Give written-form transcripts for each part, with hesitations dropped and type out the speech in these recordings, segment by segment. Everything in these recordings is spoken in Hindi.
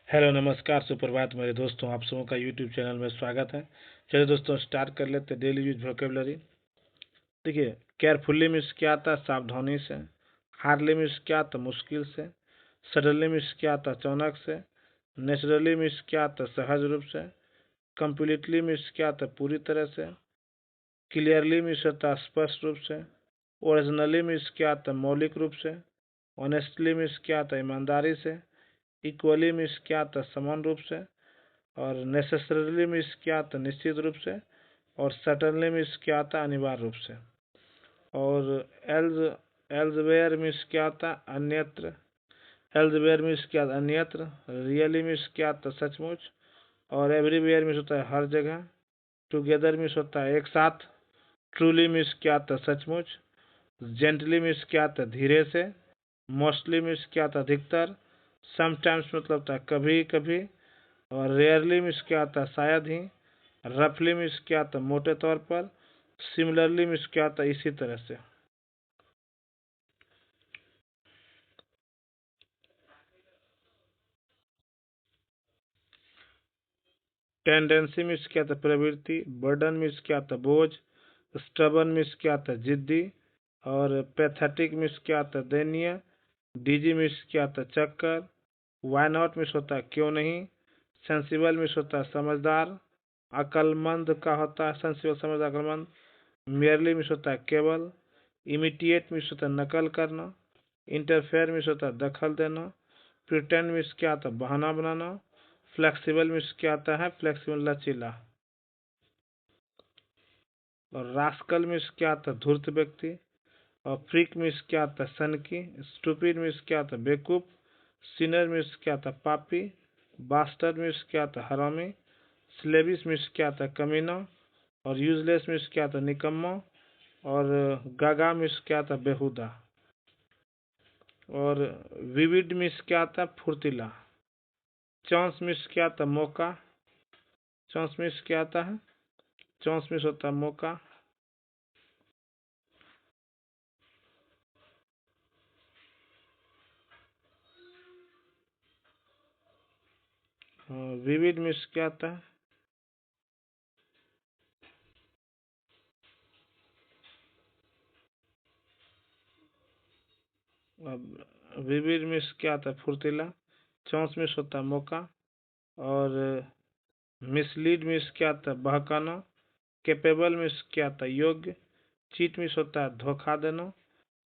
हेलो नमस्कार सुप्रभात मेरे दोस्तों, आप सबों का यूट्यूब चैनल में स्वागत है। चलिए दोस्तों स्टार्ट कर लेते हैं डेली यूज वोकेबलरी। देखिए, केयरफुली मीन्स क्या आता है? सावधानी से। हार्डली मीन्स क्या आता है? मुश्किल से। सडनली मीन्स क्या आता है? अचानक से। नेचुरली मीन्स क्या आता है? सहज रूप से। कम्प्लीटली मीन्स क्या आता है? पूरी तरह से। क्लियरली मीन्स होता है स्पष्ट रूप से। ओरिजिनली मीन्स क्या आता है? मौलिक रूप से। ऑनेस्टली मीन्स क्या आता है? ईमानदारी से। इक्वली मीन्स क्या आता है? समान रूप से। और नेसेसरली मीन्स क्या आता है? निश्चित रूप से। और सर्टनली मीन्स क्या आता है? अनिवार्य रूप से। और एल्ज एल्जवेयर मीन्स क्या आता है? अन्यत्र। एल्जवेयर मीन्स क्या आता है? अन्यत्र। रियली मीन्स क्या आता है? सचमुच। और एवरीवेयर मीन्स होता है हर जगह। टुगेदर मीन्स होता है एक साथ। ट्रूली मीन्स क्या आता है? सचमुच। जेंटली मीन्स क्या आता है? धीरे से। मोस्टली मीन्स क्या आता है? अधिकतर। समटाइम्स मतलब होता है कभी कभी। और रेयरली मीन्स क्या आता है? शायद ही। रफली मीन्स क्या आता है? मोटे तौर पर। सिमिलरली मीन्स क्या आता है? इसी तरह से। टेंडेंसी मीन्स क्या आता है? प्रवृत्ति। बर्डन मीन्स क्या आता है? बोझ। स्टबन मीन्स क्या आता है? जिद्दी। और पैथेटिक मीन्स क्या आता है? दयनीय। डिजी मीन्स क्या आता है? चक्कर। वाई नॉट मीन्स होता है क्यों नहीं। सेंसिबल मीन्स होता है समझदार। अक्लमंद का होता है सेंसिबल समझदार अक्लमंद। मेयरली मीन्स होता है केवल। इमिटिएट मीन्स होता है नकल करना। इंटरफेयर मीन्स होता है दखल देना। प्रिटेंड मीन्स क्या आता है? बहाना बनाना। फ्लेक्सिबल मीन्स क्या आता है? फ्लेक्सिबल लचीला। और रास्कल मीन्स क्या आता है? धूर्त व्यक्ति। और फ्रीक मीन्स क्या आता है? सनकी। स्टूपिड मीन्स क्या आता है? बेवकूफ। सिनर मीन्स क्या आता है? पापी। बास्टर्ड मीन्स क्या आता है? हरामी। स्लेविश मीन्स क्या आता है? कमीना। और यूजलेस मीन्स क्या आता है? निकम्मा। और गागा मीन्स क्या आता है? बेहुदा। और विविड मीन्स क्या आता है? फुर्तीला। चांस मिस क्या आता? मौका। चांस मिस क्या आता है? चांस मिस होता है मौका। विविड मिस क्या आता है? विविड मिस क्या आता है? फुर्तीला। चांस मिस होता है मौका। और मिसलीड मिस क्या आता है? बहकाना। कैपेबल मिस क्या आता है? योग्य। चीट मिस होता है धोखा देना।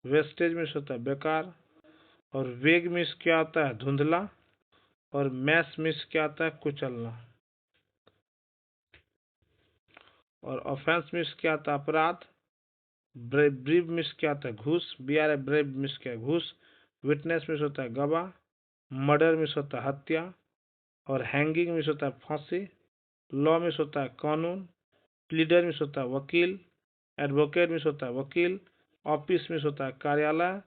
वेस्टेज मिस होता है बेकार। और वेग मिस क्या आता है? धुंधला। और मैस मिस क्या आता है? कुचलना। और ऑफेंस मिस क्या आता है? अपराध। ब्रीव मिस क्या आता है? घूस। B R A brave miss क्या है? घूस। विटनेस मिस होता है गवाह। मर्डर मिस होता है हत्या। और हैंगिंग मिस होता है फांसी। लॉ मिस होता है कानून। प्लीडर मिस होता है वकील। एडवोकेट मिस होता है वकील। ऑफिस मिस होता है कार्यालय।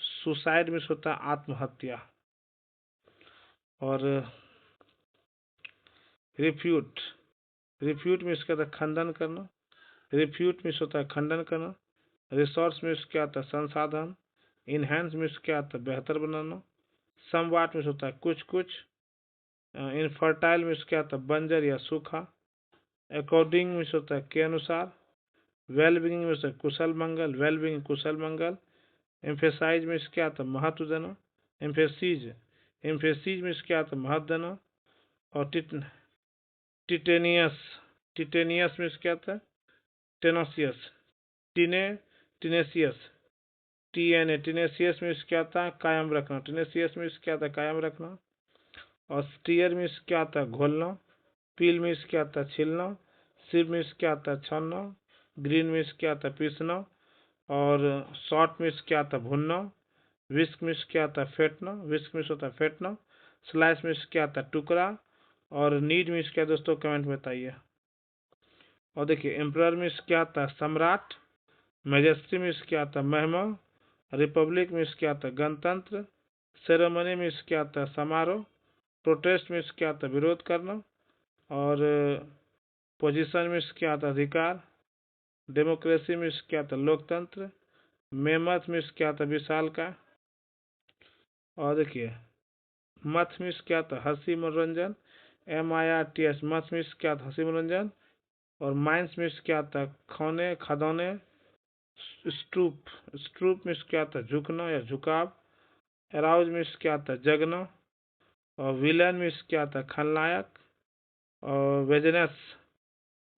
सुसाइड मिस होता है आत्महत्या। और रिफ्यूट। रिफ्यूट मिस क्या होता है? खंडन करना। रिफ्यूट मिस होता है खंडन करना। रिसोर्स मिस क्या होता है? संसाधन। इनहेंस मिस क्या होता है? बेहतर बनाना। समवाट मिस होता है कुछ कुछ। इनफर्टाइल मिस क्या होता है? बंजर या सूखा। अकॉर्डिंग मिस होता है के अनुसार। वेल बींग मिस है कुशल मंगल। वेल बींग कुशल मंगल। एम्फेसाइज मिस क्या होता है? महत्व देना। एम्फेसीज। एम्फेसीज मिस क्या होता है? महत्व देना। और टिटेनियस। टिटेनियस मिस क्या होता है? टेनोसियस। टिने टिनेसियस। टीएनए टिनेसियस मिस क्या होता है? कायम रखना। टिनेसियस मिस क्या होता है? कायम रखना। और स्टीयर मिस क्या आता है? घोलना। पील मिस क्या आता है? छीलना। सिप मिस क्या आता है? छानना। ग्रीन मिस क्या आता है? पीसना। और शॉर्ट मिस क्या आता है? भुनना। विस्क मिस क्या आता है? फेंटना। विस्क मिस होता है फेंटना। स्लाइस मिस क्या आता है? टुकड़ा। और नीड मिस क्या दोस्तों? कमेंट में बताइए। और देखिए, एम्प्रर मिस क्या आता है? सम्राट। मेजेस्टी मिस क्या आता है? महिमा। रिपब्लिक मिस क्या आता है? गणतंत्र। सेरेमनी मिस क्या आता है? समारोह। प्रोटेस्ट मिस क्या आता है? विरोध करना। और पोजीशन मिस क्या आता है? अधिकार। डेमोक्रेसी मिस क्या आता है? लोकतंत्र। मेमथ मिस क्या आता है? विशाल का। और देखिए, मथ मीन्स क्या था, हंसी मनोरंजन। MIRTH मथ मीन्स क्या था, हंसी मनोरंजन। और माइंस मीन्स क्या था, खौने खदौने। स्ट्रूप स्ट्रूप मीन्स क्या था, झुकना या झुकाव। अराउज मीन्स क्या था, जगना। और विलन मीन्स क्या था, खलनायक। और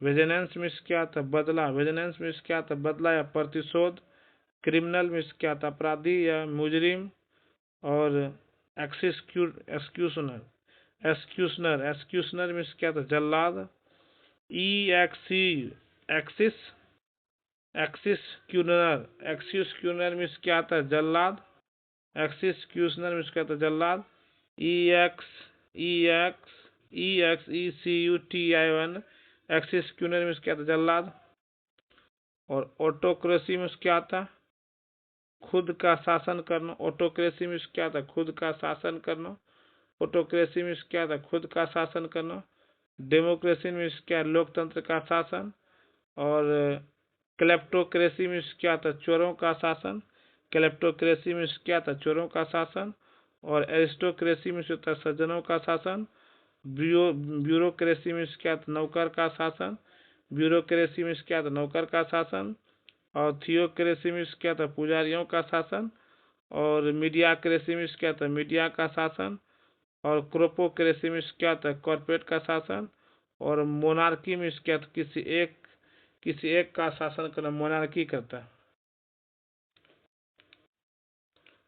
वेजेनेंस मीन्स क्या था, बदला। वेजेनेंस मीन्स क्या था, बदला या प्रतिशोध। क्रिमिनल मीन्स क्या था, अपराधी या मुजरिम। और एक्सक्यूशनर एक्सक्यूशनर मीन्स क्या था, जल्लाद। EXC एक्सिस एक्सिस क्यूनर मीन्स क्या था, जल्लाद। एक्सिस क्यूशनर मीन्स क्या था, जल्लाद। EXECUTION एक्सिस क्यूनर मीन्स क्या था, जल्लाद। और ऑटोक्रेसी मीन्स क्या था, खुद का शासन करना। ऑटोक्रेसी मीन्स क्या था, खुद का शासन करना। ऑटोक्रेसी मीन्स क्या था, खुद का शासन करना। डेमोक्रेसी मीन्स क्या, लोकतंत्र का शासन। और क्लेप्टोक्रेसी मीन्स क्या था, चोरों का शासन। क्लेप्टोक्रेसी मीन्स क्या था, चोरों का शासन। और एरिस्टोक्रेसी मीन्स होता है सज्जनों का शासन। ब्यूरोक्रेसी मीन्स क्या था, नौकर का शासन। ब्यूरोक्रेसी मीन्स क्या था, नौकर का शासन। और थियोक्रेसी मीन्स क्या था, पुजारियों का शासन। और मीडियाक्रेसी मीन्स क्या था, मीडिया का शासन। और क्रोपोक्रेसी मीन्स क्या था, कॉर्पोरेट का शासन। और मोनार्की मीन्स क्या था, किसी एक का शासन करना मोनार्की करता है।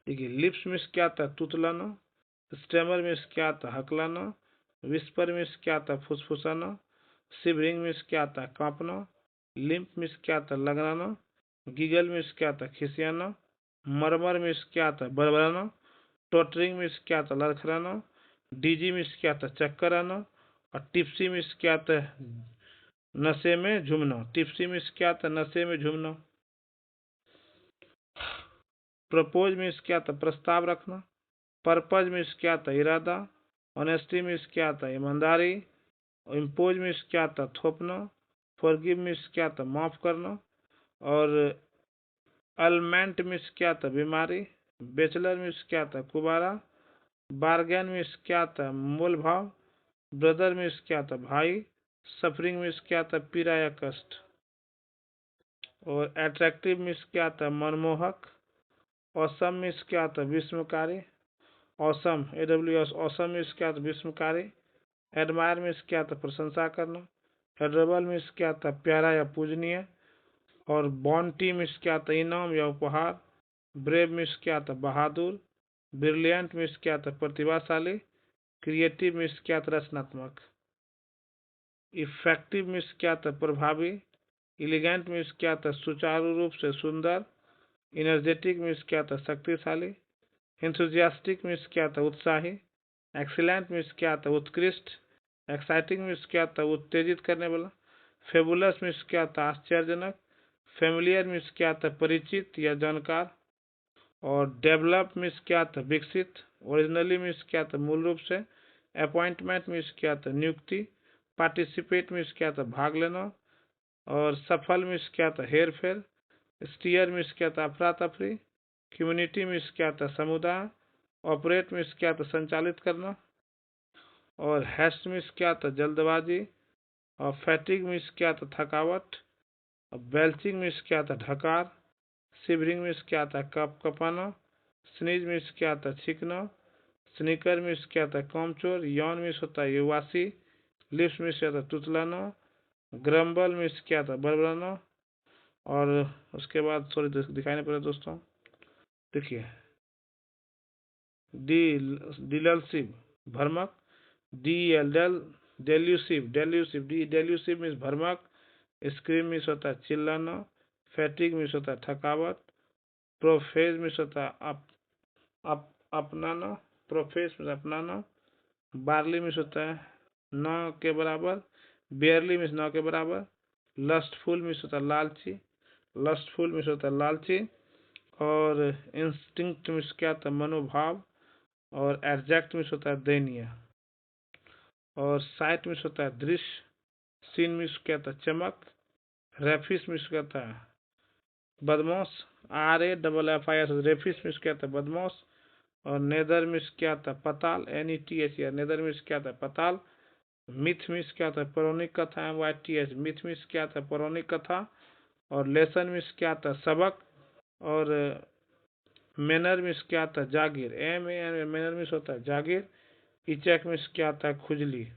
देखिए, लिप्स मीन्स क्या था, तुतलाना। स्टेमर मीन्स क्या था, हकलाना। विस्पर मीन्स क्या था, फुसफुसाना। शिवरिंग मीन्स क्या था, कांपना। लिम्प मीन्स क्या था, लगना। गिगल मीन्स क्या था, खिसियाना। मरमर मीन्स क्या था, बड़बड़ाना। टोटरिंग मीन्स क्या था, लड़खड़ाना। डीजी मीन्स क्या था, चक्कर आना। और टिप्सी मीन्स क्या था, नशे में झूमना। टिप्सी मीन्स क्या था, नशे में झूमना। प्रपोज मीन्स क्या था, प्रस्ताव रखना। पर्पज मीन्स क्या था, इरादा। ऑनेस्टी मीन्स क्या था, ईमानदारी। इम्पोज मीन्स क्या था, थोपना। फॉरगिव मीन्स क्या था, माफ करना। और अलमेंट मीन्स क्या था, बीमारी। बेचलर मीन्स क्या था, कुबारा। बार्गेन मीन्स क्या था, मोल भाव। ब्रदर मीन्स क्या था, भाई। सफरिंग मीन्स क्या था, पीड़ा या कष्ट। और अट्रैक्टिव मीन्स क्या था, मनमोहक। ऑसम मीन्स क्या था, विस्मकारी। ऑसम AWS ऑसम मीन्स क्या था, विस्मकारी। एडमायर मीन्स क्या था, प्रशंसा करना। एडरेबल मीन्स क्या था, प्यारा या पूजनीय। और बॉन्टी मीन्स क्या था, इनाम या उपहार। ब्रेव मीन्स क्या था, बहादुर। ब्रिलियंट मीन्स क्या था, प्रतिभाशाली। क्रिएटिव मीन्स क्या था, रचनात्मक। इफेक्टिव मीन्स क्या था, प्रभावी। एलिगेंट मीन्स क्या था, सुचारू रूप से सुंदर। इनर्जेटिक मीन्स क्या था, शक्तिशाली। इंथुजियास्टिक मीन्स क्या था, उत्साही। एक्सीलेंट मीन्स क्या था, उत्कृष्ट। एक्साइटिंग मीन्स क्या था, उत्तेजित करने वाला। फेबुलस मीन्स क्या था, आश्चर्यजनक। फेमिलियर मीन्स क्या था, परिचित या जानकार। और डेवलप मीन्स क्या था, विकसित। ओरिजिनली मीन्स क्या था, मूल रूप से। अपॉइंटमेंट मीन्स क्या था, नियुक्ति। पार्टिसिपेट मीन्स क्या था, भाग लेना। और सफल मीन्स क्या था, हेर फेर। स्टीयर मीन्स क्या था, अफरा तफरी। कम्युनिटी मीन्स क्या था, समुदाय। ऑपरेट मीन्स क्या था, संचालित करना। और हैस्ट मीन्स क्या था, जल्दबाजी। और फैटिग मीन्स क्या था, थकावट। और बेल्चिंग मीन्स क्या था, ढकार। शिवरिंग मीन्स क्या था, कप कपाना। स्नीज मीन्स क्या था, छींकना। स्नीकर मीन्स क्या था, कामचोर। यौन मीन्स होता है युवासी। लिप्स मीन्स क्या था, तुतलाना। ग्रम्बल मीन्स क्या था, बड़बड़ाना। और उसके बाद सॉरी दिखाई नहीं पड़ा दोस्तों, देखिए, डिलसिव भ्रमक। डेल्यूसिव मीन्स भ्रमक। स्क्रीम मीन्स होता है चिल्लाना। फैटिग मीन्स होता है थकावट। प्रोफेज मीन्स होता है अपनाना। प्रोफेस मीन्स अपनाना। बार्ली मीन्स होता है न के बराबर। बेयरली मीन्स न के बराबर। लस्टफुल मीन्स होता है लालची। लस्टफुल मीन्स होता है लालची। और इंस्टिंक्ट मीन्स क्या था, मनोभाव। और एग्जैक्ट मीन्स होता है दयनीय। और साइट मीन्स होता है दृश्य। सीन मीन्स क्या था, चमक। रेफिस मीन्स क्या था, बदमाश। RAFFIS रेफिस मीन्स क्या था, बदमाश। और नेदर मीन्स क्या था, पताल, NETH, नेदर मीन्स क्या था, पताल। मिथ मीन्स क्या था, पौराणिक कथा, MYTH, मिथ मीन्स क्या था, पौराणिक कथा। और लेसन मीन्स क्या था, सबक। और मैनर मीन्स क्या था, जागीर, MAN, मैनर मीन्स होता है जागीर। इचक मीन्स क्या था, खुजली।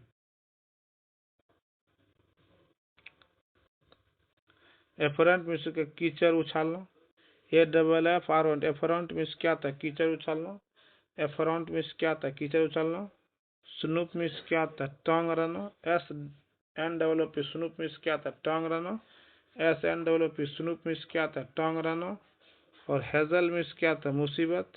एफरंट मीन्स कीचड़ उछालना, AFF, एफरंट मीन्स क्या था, कीचड़ उछालना। एफरंट मीन्स क्या था, कीचड़ उछालना। स्नूप मीन्स क्या था, टंग रहना। SNOOP, स्नूप मीन्स क्या था, टंग रहना। SNOOP, स्नूप मीन्स क्या था, टंग रहना। और हेजल मीन्स क्या था, मुसीबत।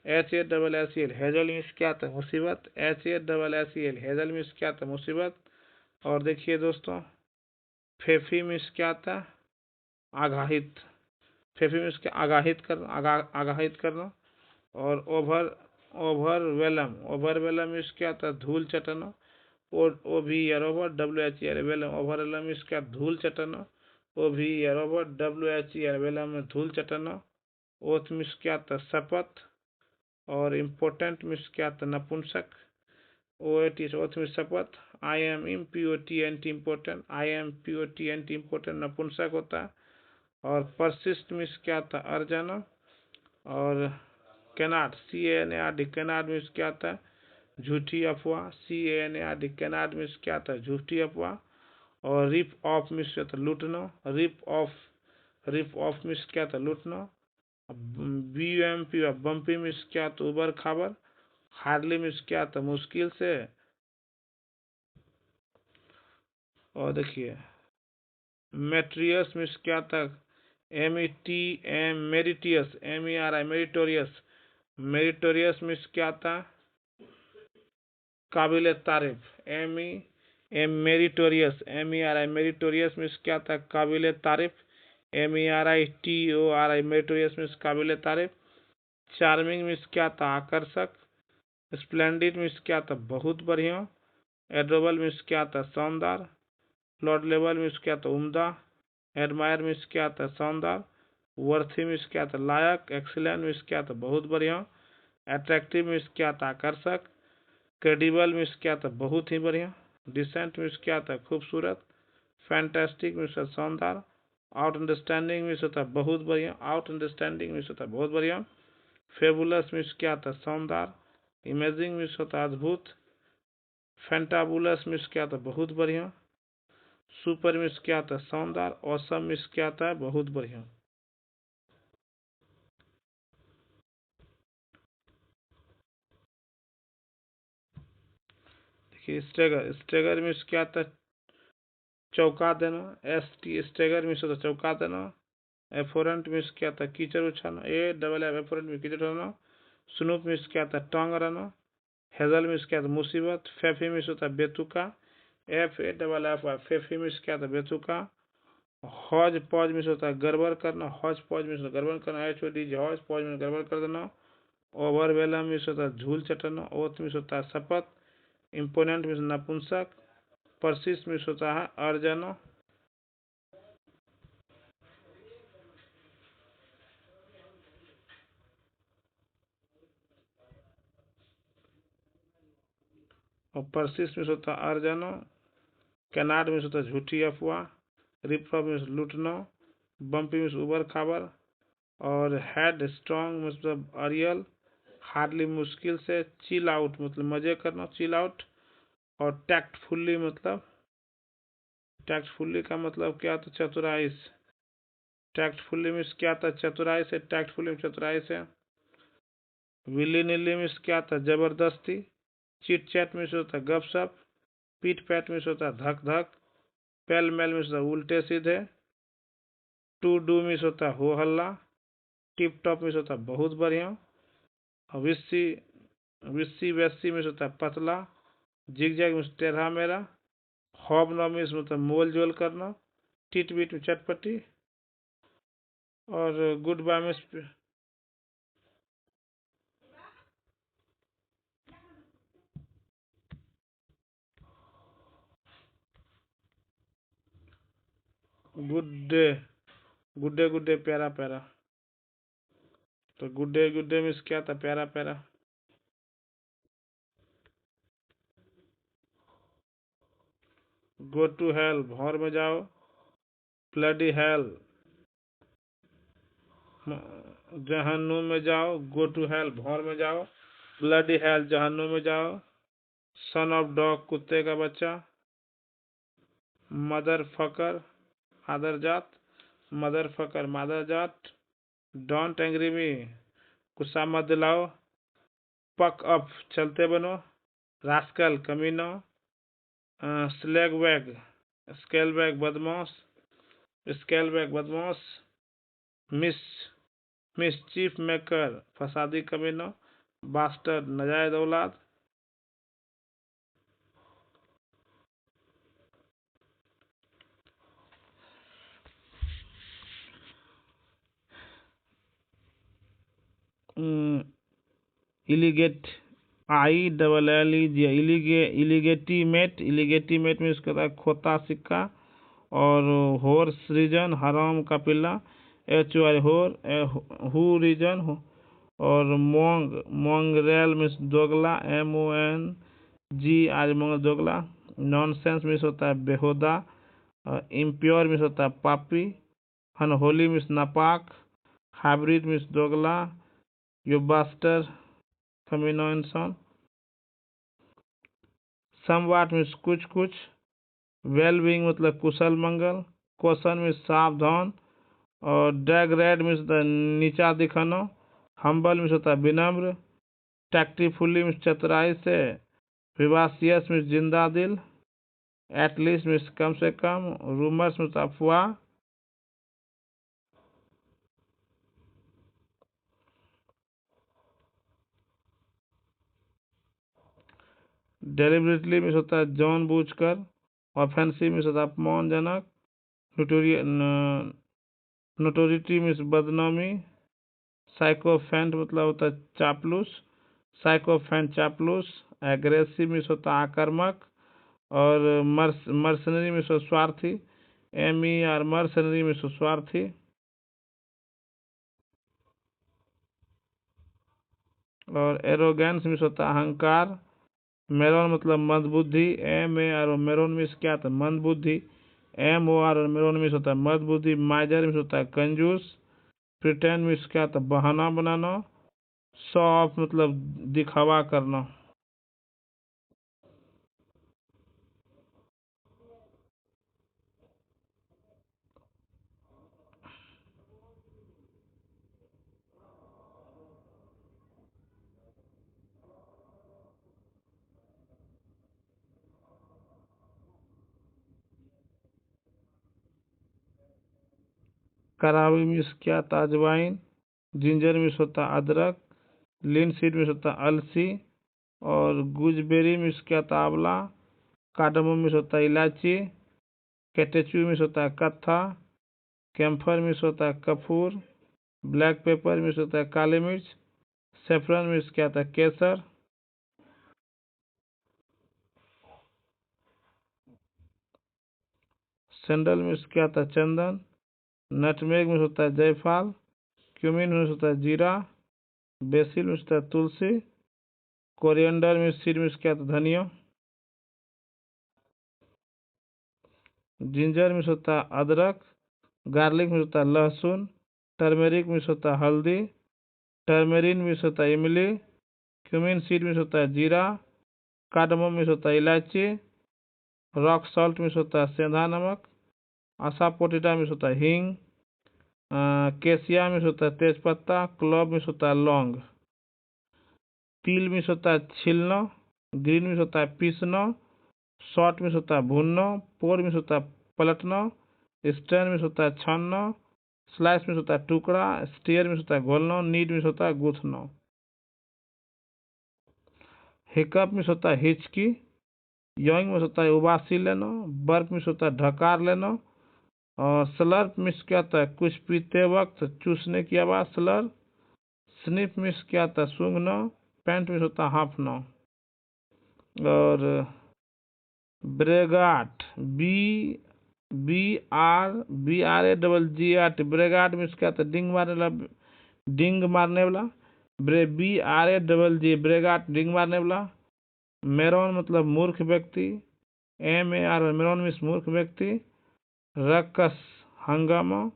HASSEL, हेजल मीन्स क्या था, मुसीबत। HASSEL, हेजल मीन्स क्या था, मुसीबत। और देखिए दोस्तों, फेफी मीन्स क्या था, आगाहित। फेफी मीन्स क्या, आगाहित करना, आगाहित करना। और ओवरवेलम मीन्स क्या था, धूल चटाना। OVER, over, WHER, whelm, overwhelm means क्या, धूल चटाना। OVER, ओवर, WHER, वेलम में धूल चटाना। ओथ मीन्स क्या था, शपथ। और इम्पोर्टेंट मीन्स क्या था, नपुंसक। OAT, ओथ मीन्स शपथ। IMPOTENT, important. IMPOTENT, इम्पोर्टेंट, नपुंसक होता है। और परसिस्ट मीन्स क्या था, अर्जाना। और कैनाड, CANARD, कैनाड मीन्स क्या था, झूठी अफवाह। CANARD, कैनाड मीन्स क्या था, झूठी अफवाह। और रिप ऑफ मीन्स क्या था, लूटना। रिप ऑफ मीन्स क्या था, लूटना। BUMP, बम्पी मीन्स क्या था, उबर खाबर। हार्डली मीन्स क्या था, मुश्किल से। और देखिए, मेट्रियस मीन्स क्या था, meritorious, MERI, meritorious. Meritorious means क्या था, काबिल तारीफ। मेरिटोरियस, MERI, मेरिटोरियस मीन्स क्या था, काबिल तारीफ। MERITORI, मेरिटोरियस मीन्स काबिल तारीफ। चार्मिंग मीन्स क्या था, आकर्षक। स्प्लेंडिड मीन्स क्या था, बहुत बढ़िया। एडोरबल मीन्स क्या था, शानदार। लॉर्डलेबल मीन्स क्या था, उम्दा। एडमायर मीन्स क्या था, शानदार। वर्थी मीन्स क्या था, लायक। एक्सीलेंट मीन्स क्या था, बहुत बढ़िया। अट्रैक्टिव मीन्स क्या था, आकर्षक। क्रेडिबल मीन्स क्या था, बहुत ही बढ़िया। डिसेंट मीन्स क्या था, खूबसूरत। फैंटास्टिक मीन्स शानदार। आउट अंडरस्टैंडिंग मीन्स होता है बहुत बढ़िया। आउट अंडरस्टैंडिंग मीन्स होता है बहुत बढ़िया। फेबुलस मीन्स क्या था, शानदार। इमेजिंग मीन्स होता है अद्भुत। फैंटाबुलस मीन्स क्या था, बहुत बढ़िया। सुपर मीन्स क्या था, शानदार। ऑसम मीन्स क्या था, बहुत बढ़िया। देखिए, स्टेगर मीन्स क्या था, चौंका देना। स्टेगर मीन्स होता है चौंका देना। एफोरेंट मीन्स क्या था, कीचड़ उछालना। AFF, एफोरेंट मीन्स कीचड़ उछालना। स्नूप मीन्स क्या था, टांग रहना। हेजल मीन्स क्या था, मुसीबत। फेफी मीन्स होता है बेतुका। FAFF, फेफी मीन्स क्या था, बेतुका। हौज पौज मीन्स होता है गड़बड़ करना। हौज पौज मीन्स गड़बड़ करना। HOD, हौज पौज मीन्स गड़बड़ कर देना। ओवरवेलम मीन्स होता है झूल चटाना। ओथ मीन्स होता है शपथ। इम्पोनेंट मीन्स नपुंसक। परसिस्ट मीन्स होता है अड़ जाना। और परसिस्ट मीन्स होता है अड़ जाना। कैनाड मीन्स होता है झूठी अफवाह। रिप्रॉप मीन्स लूटना। बम्पी मीन्स उबर खाबर। और हेड स्ट्रॉन्ग मतलब अरियल। हार्डली, मुश्किल से। चिल आउट मतलब मजे करना, चिल आउट। और टैक्टफुल्ली का मतलब क्या था, चतुराई से। टैक्टफुल्ली मीन्स क्या था, चतुराई से। टैक्टफुल्ली चतुराई से। विली निली मीन्स क्या था, जबरदस्ती। चिट चैट मीन्स होता है गपशप। पीट पैट मीन्स होता है धक धक। पेल मेल मीन्स होता है उल्टे सीधे। टू डू मीन्स होता है हो हल्ला। टिप टॉप मीन्स होता है बहुत बढ़िया। विस्सी विस्सी वैसी मीन्स होता है पतला। जिग जैग मीन्स टेढ़ा मेढ़ा। हॉब नॉब मीन्स मतलब मोल जोल करना। टिट बिट चटपटी। और good bye means good day. Good day प्यारा प्यारा। तो गुड डे मीन्स क्या था, प्यारा प्यारा। गो टू हेल, भौर में जाओ। ब्लडी हेल, जहन्नुम में जाओ। गो टू हेल, भौर में जाओ। ब्लडी हेल, जहन्नुम में जाओ। सन ऑफ डॉग, कुत्ते का बच्चा। मदर फकर, आदर जात। मदर फकर, मादर जात। डोंट एंग्री मी, गुस्सा मत दिलाओ। पक अप, चलते बनो। रास्कल, कमीनो। स्लैग बैग, स्केल बैग, बदमाश। स्केल बैग, बदमाश। मिस मिसचीफ मेकर, फसादी कमीनो। बास्टर्ड, नाजायज औलाद। इलीगेट, ILLEG, इलीगेटीमेट। इलीगेटीमेट में इसका था खोता सिक्का। और हॉर्स रीजन, हराम का पिल्ला। HOR, होर। हु रीजन, और मोंग, मोंगरेल मीन्स दोगला। MONG मोंग, दोगला। नॉनसेंस मीन्स होता है बेहुदा। इम्प्योर मीन्स होता है पापी। अनहोली मीन्स नापाक। हाइब्रिड मीन्स दोगला। यू बास्टर, कमीनो इंसान। समवाट मीन्स कुछ कुछ। वेल बीइंग मतलब कुशल मंगल। क्वेश्चन मीन्स सावधान। और डेग्रेड मीन्स नीचा दिखाना। हम्बल मीन्स होता है विनम्र। टैक्टफुली मीन्स चतुराई से। विवासियस मीन्स जिंदा दिल। एटलीस्ट मीन्स कम से कम। रूमर्स मीन्स अफवाह। डेलिबरेटली मीन्स होता है जानबूझकर। ऑफेंसिव मीन्स होता है अपमानजनक। नोटोरिटी मीन्स बदनामी। साइकोफेंट मतलब होता है चापलूस। साइकोफेंट, चापलूस। एग्रेसिव मीन्स होता है आक्रामक। और मर्सनरी मीन्स स्वार्थी। MER, मर्सनरी मीन्स स्वार्थी। और एरोगेंस मीन्स होता है अहंकार। मेरोन मतलब मंदबुद्धि। MAR, मेरोन मीन्स क्या था, मंदबुद्धि। MOR और मेरोन मीन्स होता है मंदबुद्धि। माइजर मीन्स होता है कंजूस। प्रिटेंड मीन्स क्या था, बहाना बनाना। शो ऑफ मतलब दिखावा करना। करावी मीन्स क्या था, अजवाइन। जिंजर मीन्स होता है अदरक। लिनसीड मीन्स होता है अलसी। और गुजबेरी मीन्स क्या था, आंवला। कार्डमम मीन्स होता है इलायची। कैटेचू मीन्स होता है कत्था। कैम्फर मीन्स होता है कपूर। ब्लैक पेपर मीन्स होता है काली मिर्च। सेफ्रन मीन्स क्या था, केसर। सैंडल मीन्स क्या था, चंदन। नटमेग मीन्स होता है जायफल। क्यूमिन मीन्स होता है जीरा। बेसिल मीन्स होता है तुलसी। कोरिएंडर मीन्स सीड मीन्स क्या था, धनिया। जिंजर मीन्स होता है अदरक। गार्लिक मीन्स होता है लहसुन। टर्मेरिक मीन्स होता है हल्दी। टर्मेरिन मीन्स होता है इमली। क्यूमिन सीड मीन्स होता है जीरा। कार्डमम मीन्स होता है इलायची। रॉक सॉल्ट मीन्स होता है सेंधा नमक। असाफोटिडा मीन्स होता है हींग। केसिया मीन्स होता है तेजपत्ता। क्लव मीन्स होता है लौंग। पील मीन्स होता है छीलना। ग्रीन मीन्स होता है पीसना। शॉर्ट मीन्स होता है भूनना। पोर मीन्स होता है पलटना। स्ट्रेन मीन्स होता है छानना। स्लाइस मीन्स होता है टुकड़ा। स्टीयर मीन्स होता है घोलना। नीड मीन्स होता है गूथना। हिकअप मीन्स होता है हिचकी। यॉइंग मीन्स होता है उबासी लेना। बर्प मीन्स होता है ढकार लेना। और स्लर्प मीन्स क्या होता है, कुछ पीते वक्त चूसने की आवाज, स्लर। स्निफ मीन्स क्या होता है, सूंघना। पैंट मीन्स होता है हाँफना। और ब्रेगाट, BRAGGAT, ब्रेगाट मीन्स क्या होता है, डिंग मारने वाला। डिंग मारने वाला। BRAGG, ब्रेगाट, डिंग मारने वाला। मेरोन मतलब मूर्ख व्यक्ति। MER मेरोन मीन्स मूर्ख व्यक्ति, रक्कस हंगामा,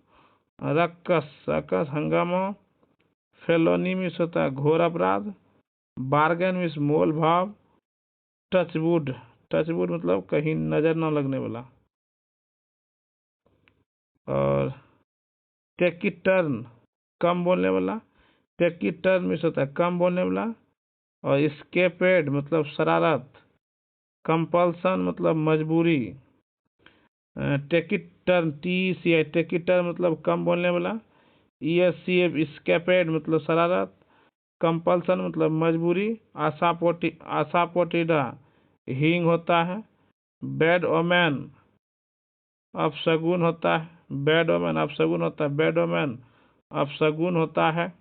रक्कस हंगामा, फेलोनी मीन्स होता है घोर अपराध, बार्गेन मीन्स मोल भाव, टचवुड मतलब कहीं नजर न लगने वाला, और टेकिटर्न कम बोलने वाला, टेकिटर्न मीन्स होता है कम बोलने वाला, और स्केपेड मतलब शरारत, कंपल्सन मतलब मजबूरी, टेकिटर्न TECI टेकिटर्न मतलब कम बोलने वाला, ESCF स्केपेड मतलब शरारत, कंपल्सन मतलब मजबूरी, आशापोटिडा हींग होता है, बैड ओमेन अपशगुन होता है, बैड ओमेन अपशगुन होता है, बैड ओमेन अपशगुन होता है।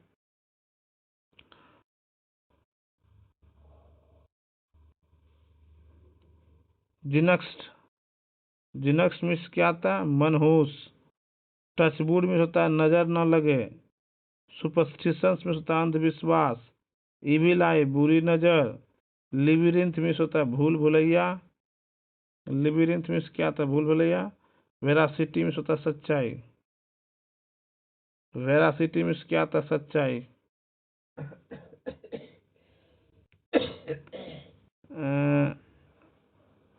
जिनक्स मीन्स क्या आता है मनहूस, टचवुड मीन्स होता है नजर न लगे, सुपरस्टिशंस मीन्स होता है अंधविश्वास, इविल आई बुरी नजर, लिबिरिंथ मीन्स होता है भूल भुलैया, लिबिरिंथ मीन्स क्या आता है भूल भुलैया, वेरासिटी मीन्स होता है सच्चाई, वेरासिटी मीन्स क्या आता है सच्चाई,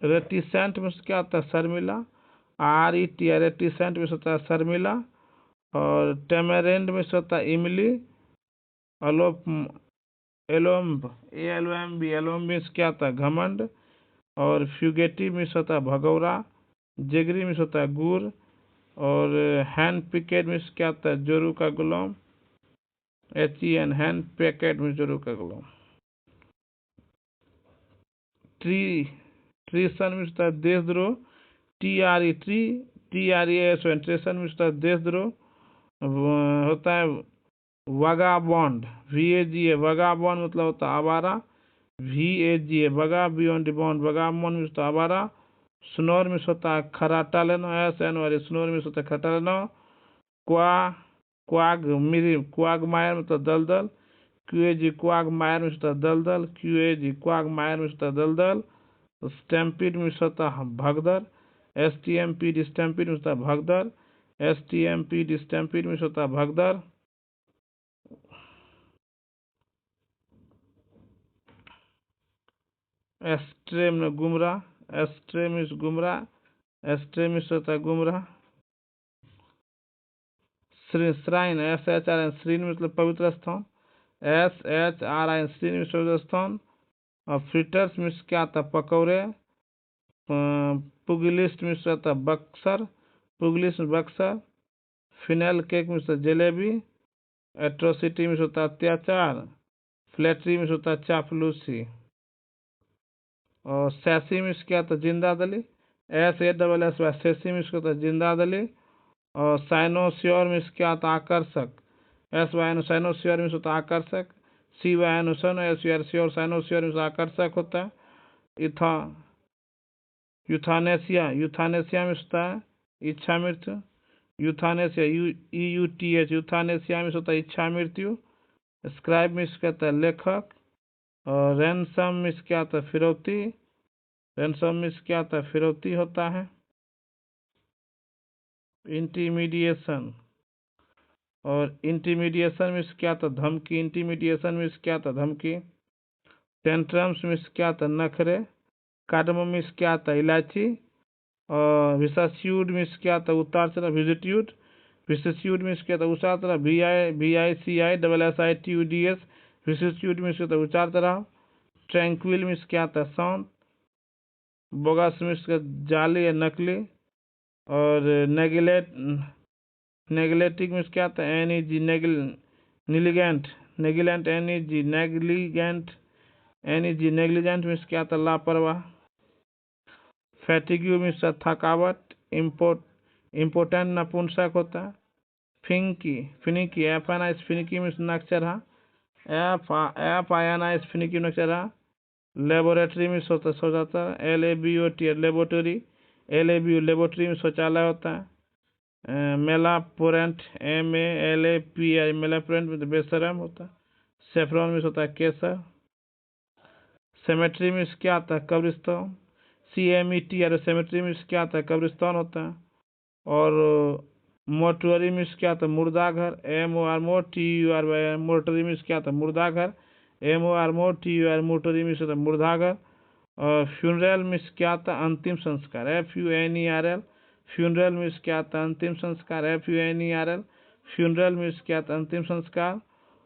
रेटिसेंट मीन्स क्या होता है शर्मिला, RET रेटिसेंट मीन्स होता है शर्मिला, और टेमेरेंड मीन्स होता है इमली, अलोप एलोम्ब एलोम्ब मीन्स क्या होता है घमंड, और फ्यूगेटिव मीन्स होता है भगौरा, जेगरी मीन्स होता है गुड़, और हैंड पिकेट मीन्स क्या होता है जोरू का गुलाम, HEN हैंड पैकेट मीन्स जोरू का गुलाम, ट्रीसन मीन्स होता है देशद्रोह, ट्रेसन मीन्स होता है देशद्रोह, होता है वगाबॉन्ड VAGA वगाबॉन्ड मतलब होता है आवारा, VAGA वगा बियॉन्ड बॉन्ड वगाबॉन्ड मीन्स होता है आवारा, स्नोर मीन्स होता है खराटा लेना, SNOR स्नोर मीन्स होता है खराटा लेना, क्वागमायर मतलब दलदल, QAG क्वागमायर मीन्स होता है दलदल, QAG क्वागमायर मीन्स होता है दलदल, स्टैम्पीड मीन्स होता है भगदड़, STMPD स्टैम्पीड मीन्स होता है भगदड़, STMPD स्टैम्पीड मीन्स होता है भगदड़, एक्सट्रेम गुमराह, एक्सट्रेमिस्ट गुमराह, एक्सट्रेमिस्ट होता है गुमराह, श्राइन SHRIN श्रीन मतलब पवित्र स्थान, SHRIN श्रीन मीन्स पवित्र स्थान, और फ्रिटर्स मीन्स क्या आता है पकौड़े, पुगिलिस्ट मीन्स होता है boxer, pugilist boxer, funnel cake means जलेबी, एट्रोसिटी मीन्स होता है अत्याचार, फ्लैटरी मीन्स होता है चापलूसी, और सैसी मीन्स क्या होता है जिंदादली, SASS सैसी मीन्स होता है जिंदादली, और साइनोस्योर मीन्स क्या होता है आकर्षक, साइनोस्योर मीन्स होता है आकर्षक, SUR साइनोस्योर मीन्स आकर्षक होता है, यूथानेसिया मीन्स होता है इच्छा मृत्यु, यूथानेसिया EUTH यूथानेसिया मीन्स होता है इच्छा मृत्यु, स्क्राइब मीन्स कहता है लेखक, और रैनसम मीन्स क्या होता है फिरौती, रैनसम मीन्स क्या होता है फिरौती होता है, इंटीमीडिएशन, और इंटीमीडिएशन मीन्स क्या था धमकी, इंटीमीडिएशन मीन्स क्या था धमकी, टेंट्रम्स मीन्स क्या था नखरे, कार्डमम मीन्स क्या था इलायची, और विसास्यूड मीन्स क्या था उतार चढ़ाव, विसिट्यूड मीन्स क्या था उतार चढ़ाव, VICISSITUDS विसिट्यूड मीन्स क्या था उतार चढ़ाव, ट्रैंक्विल मीन्स क्या था शांत, बोगस मीन्स का जाली या नकली, और नेगलेटिंग मीन्स क्या था NEG नेग्लिगेंट मीन्स क्या था लापरवाह, फैटिग्यू मीन्स थकावट, इम्पोर्टेंट नपुंसक होता है, फिनिकी फिनिकी मीन्स नक चढ़ा, फिनिकी नक चढ़ा, लेबोरेटरी में शौचाता है, LABOT लेबोरेटरी, लेबोरेटरी में शौचालय होता है, मेलापोरेंट MALAPI मेलापोरेंट में बेशरम होता है, सेफ्रॉन में होता है केसर, सेमेट्री में क्या आता है कब्रिस्तान, CMETR सेमेट्री मीन्स क्या आता है, कब्रिस्तान होता है। और मोर्चुअरी मीन्स क्या आता है, मुर्दाघर। MOR मोर्टरी मीन्स क्या आता है, मुर्दाघर। MOR मोर्टरी मीन्स होता है मुर्दाघर। और फ्यूनरल मीन्स क्या आता है, अंतिम संस्कार। FUNERL फ्यूनरल मीन्स क्या आता है, अंतिम संस्कार। FUNERL फ्यूनरल मीन्स क्या आता है, अंतिम संस्कार।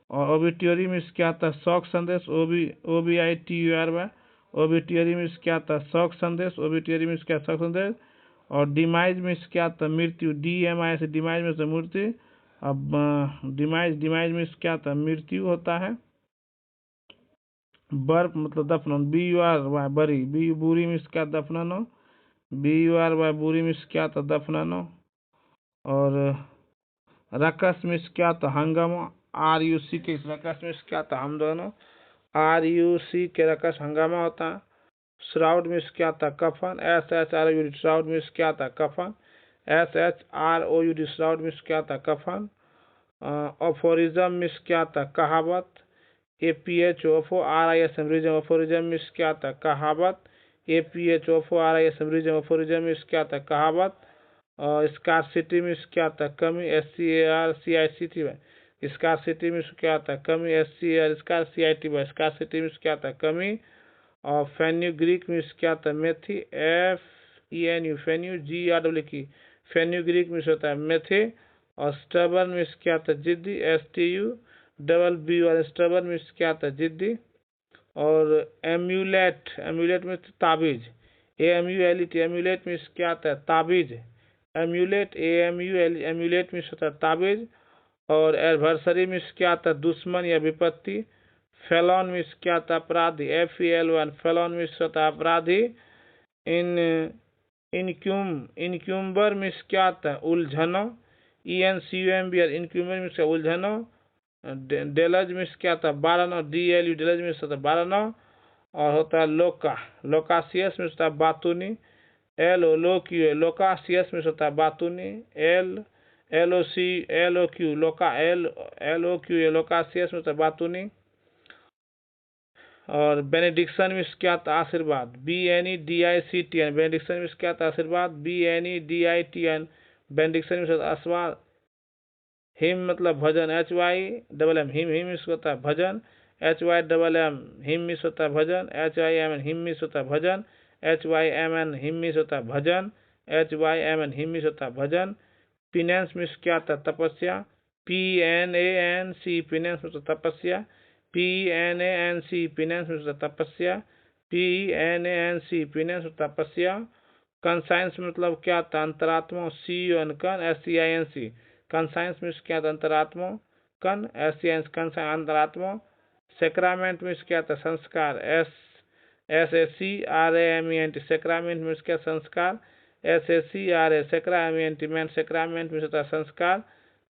और ओबिट्यूरी मीन्स क्या आता है, शोक संदेश। OBITURY ओबिट्यूरी मीन्स क्या आता है, शोक संदेश। ओबिट्यूरी मीन्स क्या, शोक संदेश। और डिमाइज मीन्स क्या आता है, मृत्यु। DMI डिमाइज मीन्स मृत्यु। अब डिमाइज मीन्स क्या आता है, मृत्यु होता है। बर्फ मतलब दफनाना। BURY बरी, बुरी मीन्स क्या, दफनाना। BURY बुरी मीन्स क्या था, दफनाना। और रकस मीन्स क्या था, हंगामा। RUC के रकस मीन्स क्या था, हम दोनों। RUC के रकस हंगामा होता है। श्राउड मीन्स क्या था, कफन। SHROUD श्राउड मीन्स क्या था, कफन। SHROUD श्राउड मीन्स क्या था, कफन। अफोरिज्म मीन्स क्या था, कहावत। APHORISM रिजम अफोरिज्म मीन्स क्या था, कहावत। APHORISM रिजम अफोरिज्म मीन्स क्या था, कहावत। स्कार्सिटी मीन्स क्या था, कमी। SCARCITY स्कार्सिटी मीन्स क्या था, कमी। स्कार्सिटी मीन्स क्या था, कमी। और फेन्यूग्रीक मीन्स क्या था, मेथी। FENU फेन्यू GRWK फेन्यूग्रीक मीन्स होता है मेथी। और स्टबर्न मीन्स क्या था, जिद्दी। STUBBUR स्टबर्न मीन्स क्या था, जिद्दी। और एम्यूलेट मीन्स ताबीज। AMULET एम्यूलेट मीन्स क्या था, ताबीज। एम्यूलेट एम्यूलेट मीन्स होता है ताबीज। और एडवर्सरी मीन्स क्या था, दुश्मन या विपत्ति। फेलॉन मीन्स क्या था, अपराधी। FELON फेलॉन मीन्स होता है अपराधी। इन इनक्यूम्बर मीन्स क्या था, उलझनो। ENCUMBR इनक्यूम्बर मीन्स उलझनो। डेलज मीन्स क्या था, बारहना। DLU डेलज मीन्स होता है बारहना। और होता है लोकासियस मीन्स होता है बातूनी। लोकासियस मीन्स होता है बातूनी। LOCQ लोकासियस मीन्स होता है बातूनी। और बेनेडिक्शन मीन्स क्या था, आशीर्वाद। BENEDICTN बेनेडिक्शन मीन्स क्या था, आशीर्वाद। BENEDITN बेनेडिक्शन मीन्स होता है आशीर्वाद। हिम मतलब भजन। HYMM हिम मीन्स होता है भजन। HYMM हिम मीन्स होता है भजन। HYMN हिम मीन्स होता है भजन। HYMN हिम मीन्स होता है भजन। HYMN हिम मीन्स होता है भजन। पिनेंस मीन्स क्या था, तपस्या। PNANC पिनेंस मीन्स तपस्या। PNANC पिनेंस मीन्स तपस्या। PNANC पिनेंस तपस्या। कंसाइंस मतलब क्या था, अंतरात्मा। CON कंसाइंस मीन्स क्या था, अंतरात्मा। कंसाइंस अंतरात्मा। सेक्रामेंट मीन्स क्या था, संस्कार। SACRAMENT सेक्रामेंट मीन्स क्या, संस्कार। SACRA सेक्रामेंट मीन्स होता है संस्कार।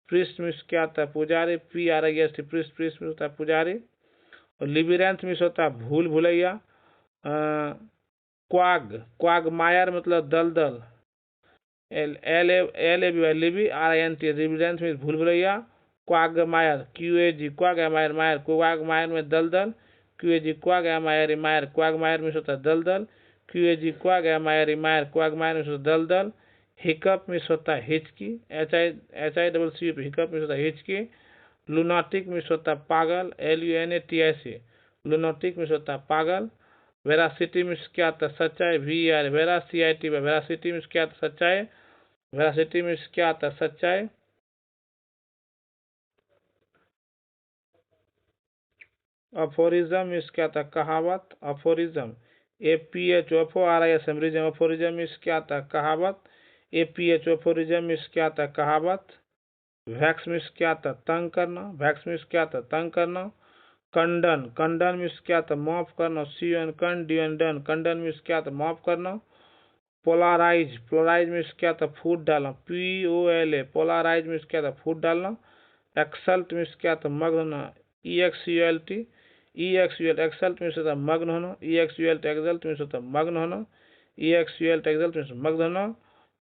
प्रीस्ट मीन्स क्या था, पुजारी। PRIST प्रीस्ट मीन्स होता है पुजारी। और लिबिरेंथ मीन्स होता है भूल भुलैया। क्वाग मायर मतलब दलदल। LABY लिबी RINT लिबिरेंथ मीन्स भूल भुलैया। क्वागमायर QAG क्वागमायर मायर क्वागमायर में दलदल। QAG क्वागमायर मायर क्वागमायर मीन्स होता है दलदल। QAG क्वागमायर मायर क्वागमायर मीन्स होता है दलदल। हिकअप मीन्स होता है हिचकी। HICUP हिकअप मीन्स होता है हिचकी। लुनाटिक मीन्स होता है पागल। LUNATIC लुनाटिक मीन्स होता है पागल। वेरासिटी मीन्स क्या होता है, सच्चाई। वेरासिटी मीन्स क्या होता है, सच्चाई। वेरासिटी मीन्स क्या होता है, सच्चाई। अफोरिज्म मीन्स क्या था, कहावत। Aphorism APHORISM regime aphorism means क्या था, कहावत। APHORISM मीन्स क्या था, कहावत। वैक्स मीन्स क्या था, तंग करना। वैक्स मीन्स क्या था, तंग करना। कंडन मीन्स क्या था, माफ करना। कंडन मीन्स क्या था, माफ करना। पोलराइज मीन्स क्या था, फूट डालना। POLA पोलराइज मीन्स क्या था, फूट डालना। एक्सल्ट मीन्स क्या था, मग्न होना। EXULT एक्सल्ट मीन्स होता है मग्न होना। EXULT एक्सल्ट मीन्स होता है मग्न होना। EXULT एक्सल्ट मीन्स मग्न होना।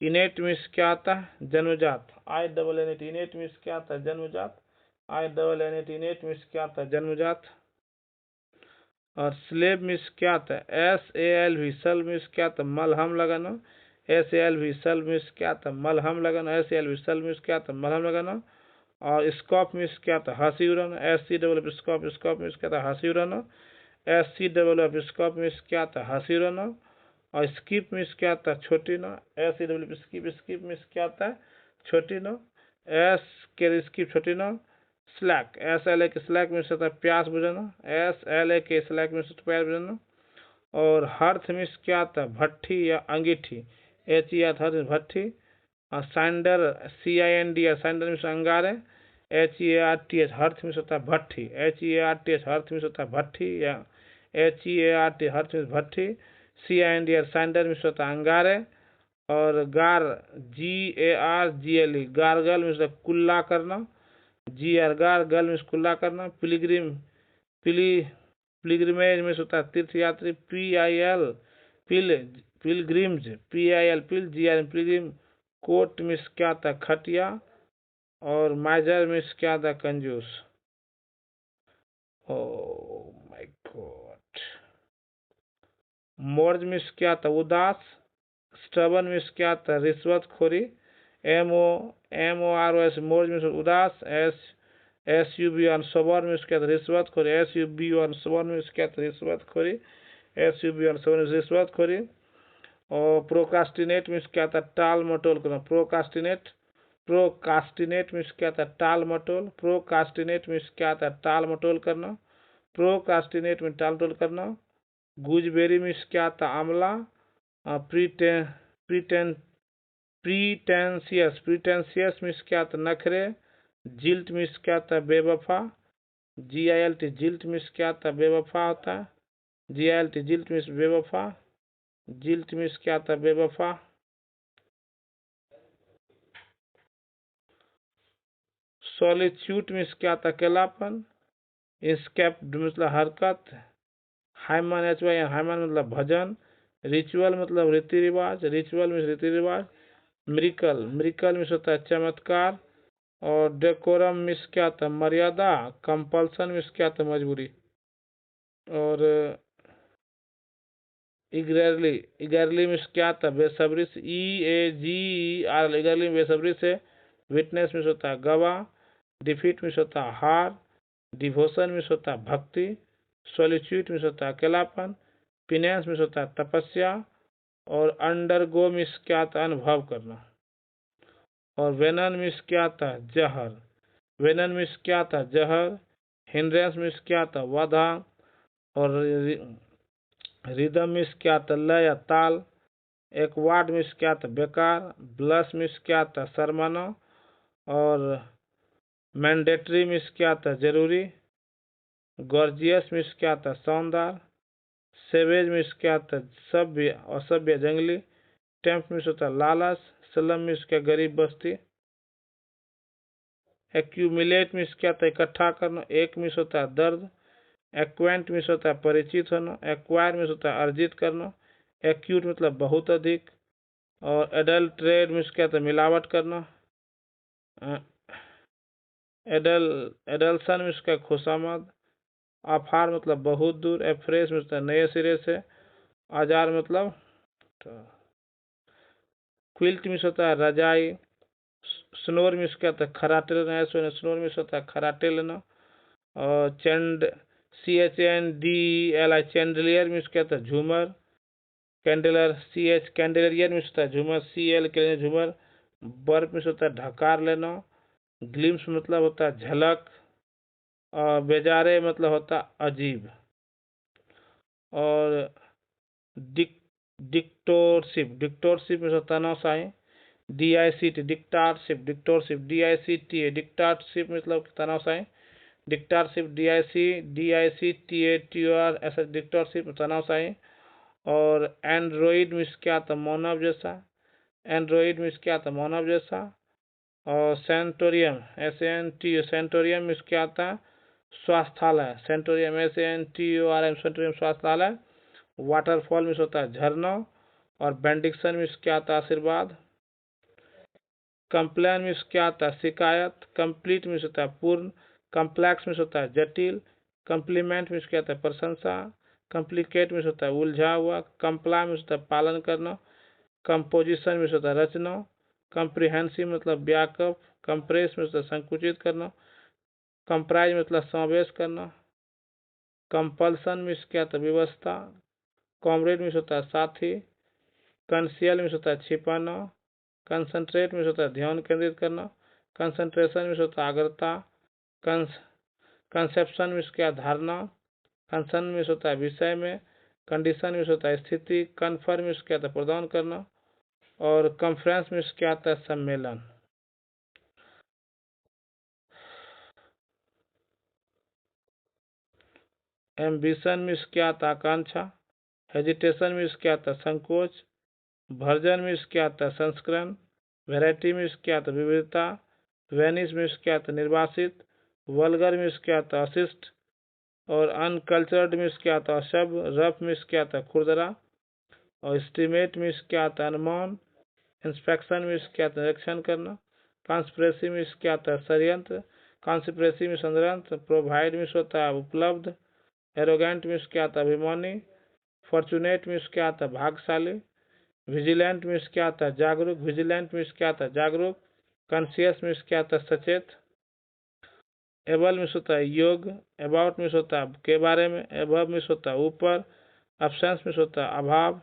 इनेट मीन्स क्या आता है, जन्मजात। INNET इनेट मीन्स क्या आता है, जन्मजात। INNET इनेट मीन्स क्या आता है, जन्मजात। और स्लेब मीन्स क्या आता है, SALV सल मीन्स क्या आता है, मलहम लगाना। SALV सल मीन्स क्या आता है, मलहम लगाना। SALV सल मीन्स क्या आता है, मलहम लगाना। और स्कॉप मीन्स क्या आता है, हंसी उड़ाना। SCFF स्कॉप, स्कॉप मीन्स क्या आता है, हंसी उड़ाना। SCFF स्कॉप मीन्स क्या आता है, हंसी उड़ाना। और स्किप मीन्स क्या आता है, छोटी ना। SCFF स्किप, स्किप मीन्स क्या आता है, छोटी ना। एस के स्किप छोटी ना। स्लैक, SLA के स्लैक मीन्स होता है प्यास बुझाना। SLA के स्लैक मीन्स प्यास बुझाना। और हर्थ मीन्स क्या आता है, भट्ठी या अंगीठी। HER भट्ठी। और सैंडर, CIND सैंडर मीन्स अंगारे। HEARTH हर्थ मीन्स होता है भट्ठी। HEARTH हर्थ मीन्स होता है भट्ठी या HEART हर्थ मीन्स भट्ठी। CIND सैंडर मीन्स होता है अंगारे। और गार, GARGLE गार्गल मीन्स कुल्ला करना। गार गल मीन्स कुल्ला करना। पिलग्रिम, पिलग्रिमेज मीन्स होता है तीर्थ यात्री। PIL पिलग्रिम्स, PIL पिल, GR पिलग्रिम। कोट मीन्स क्या आता है, खटिया। और माइजर मीन्स क्या आता है, कंजूस। Oh my god. मोर्ज मीन्स क्या आता है, उदास। स्टबन मीन्स क्या आता है, रिश्वतखोरी। MOROS मोर्ज मीन्स उदास। SUB on sober मीन्स क्या था, रिश्वतखोरी। SUB on sober मीन्स क्या था, रिश्वतखोरी। SUB on sober मीन्स रिश्वतखोरी। और प्रोकास्टिनेट मीन्स क्या था, टाल मटोल करना। प्रोकास्टिनेट, प्रोकास्टिनेट मीन्स क्या था, टाल मटोल। प्रोकास्टिनेट मीन्स क्या था, टाल मटोल करना। प्रोकास्टिनेट में टाल मटोल करना। गुजबेरी मीन्स क्या था, आंवला। प्रीटेन प्रीटेंशियस, प्रीटेंशियस मीन्स क्या था, नखरे। जिल्ट मीन्स क्या था, बेवफा। GILT जिल्ट मीन्स क्या था, बेवफा होता है। GILT जिल्ट मीन्स बेवफा। जिल्ट मीन्स क्या था, बेवफा। सॉलिट्यूड मीन्स क्या था, अकेलापन। इंस्केप मतलब हरकत। हाइमन हाइमन मतलब भजन। रिचुअल मतलब रीति रिवाज। रिचुअल मीन्स रीति रिवाज। मिरिकल, मिरिकल मीन्स होता है चमत्कार। और डेकोरम मीन्स क्या था, मर्यादा। कंपल्सन मीन्स क्या था, मजबूरी। और इगरली, इगरली मीन्स क्या था, बेसब्री से। EAGER इगरली बेसब्री से। विटनेस मीन्स होता है गवाह। डिफीट मीन्स होता है हार। डिवोशन मीन्स होता है भक्ति। सॉलिट्यूड मीन्स होता है अकेलापन। पिनेंस मीन्स होता है तपस्या। और अंडरगो मीन्स क्या था, अनुभव करना। और वेनन मीन्स क्या था, जहर। वेनन मीन्स क्या था, जहर। हिंड्रेंस मीन्स क्या था, बाधा। और रिदम मीन्स क्या था, लय या ताल। एक वार्ड मीन्स क्या था, बेकार। ब्लस मीन्स क्या था, शर्माना। और मैंडेटरी मीन्स क्या था, जरूरी। गॉर्जियस मीन्स क्या था, शानदार। सेवेज मीन्स क्या था, सभ्य, असभ्य, जंगली। टेम्प मीन्स होता है लालच। स्लम मीन्स क्या, गरीब बस्ती। एक्यूमुलेट मीन्स क्या था, इकट्ठा करना। एक मीन्स होता है दर्द। एक्वेंट मीन्स होता है परिचित होना। एक्वायर मीन्स होता है अर्जित करना। एक्यूट मतलब बहुत अधिक। और एडल्ट्रेट मीन्स क्या था, मिलावट करना। एडल्सन मीन्स क्या, खुशामद। अफार मतलब बहुत दूर। एफ्रेश मीन्स नए सिरे से। आजार मतलब क्विल्ट मीन्स होता है रजाई। स्नोर मीन्स क्या होता है, खराटे लेना। स्नोर मीन्स होता है खराटे लेना। और CHNDLI चैंडलियर मीन्स क्या होता है, झूमर। कैंडलर, कैंडलियर मीन्स होता है झूमर। CL के लिए झूमर। बर्फ मीन्स होता है ढकार लेना। ग्लिम्स मतलब होता है झलक। और बेजारे मतलब होता है अजीब। और डिक्टोरशिप, डिक्टोरशिप में तनावशाही। DICT डिक्टारशिप, डिक्टोरशिप। DICTA डिक्टारशिप मतलब तनावशाही। डिक्टारशिप, DICTATOR ऐसा डिक्टारशिप तनावशाही। और एंड्रॉइड मीन्स क्या था, मानव जैसा। एंड्रॉइड मीन्स क्या था, मानव जैसा। और सेंटोरियम, SANT सेंटोरियम मीन्स क्या था, स्वास्थ्यालय। सेंटोरियम, SANTORM सेंटोरियम स्वास्थ्यालय। वाटरफॉल मीन्स होता है झरना। और बेंडिक्शन मीन्स क्या था, आशीर्वाद। कंप्लेन मीन्स क्या था, शिकायत। कंप्लीट मीन्स होता है पूर्ण। कम्प्लेक्स मीन्स होता है जटिल। कम्प्लीमेंट मीन्स क्या था, प्रशंसा। कॉम्प्लिकेट मीन्स होता है उलझा हुआ, कंप्लाई मीन्स होता है पालन करना, कंपोजिशन मीन्स होता है रचना, कम्प्रिहेंसिव मतलब व्यापक, कंप्रेस मीन्स होता है संकुचित करना, कंप्राइज मतलब समावेश करना, कंपल्सन मीन्स क्या होता है व्यवस्था, कॉमरेड मीन्स होता है साथी, कंसियल मीन्स होता है छिपाना, कंसंट्रेट मीन्स होता है ध्यान केंद्रित करना, कंसंट्रेशन मीन्स होता है आग्रता, कंसेप्शन मीन्स क्या धारणा, कंसर्न मीन्स होता है विषय में, कंडीशन मीन्स होता है स्थिति, कन्फर्म मीन्स क्या होता है प्रदान करना, और कॉन्फ्रेंस मीन्स क्या होता है सम्मेलन। एम्बिशन मीन्स क्या होता है आकांक्षा, हेजिटेशन मीन्स क्या होता है संकोच, वर्जन मीन्स क्या होता है संस्करण, वेराइटी मीन्स क्या होता है विविधता, वेनिस मीन्स क्या होता है निर्वासित, वल्गर मीन्स क्या होता है अशिष्ट, और अनकल्चर्ड मीन्स क्या होता है अशब्द, रफ मीन्स क्या होता है खुरदरा, और एस्टिमेट मीन्स क्या होता है अनुमान, इंस्पेक्शन मीन्स क्या होता है निरीक्षण करना, कॉन्स्पिरेसी मीन्स क्या होता है षड्यंत्र, कॉन्स्पिरेसी मीन्स षड्यंत्र, प्रोवाइड मीन्स होता है उपलब्ध, एरोगेंट मीन्स क्या होता है अभिमानी, फॉर्चुनेट मीन्स क्या होता है भाग्यशाली, विजिलेंट मीन्स क्या होता है जागरूक, विजिलेंट मीन्स क्या होता है जागरूक, कॉन्शियस मीन्स क्या होता है सचेत, एबल मीन्स होता है योग्य, अबाउट मीन्स होता है के बारे में, एबव मीन्स होता है ऊपर, अब्सेंस मीन्स होता है अभाव,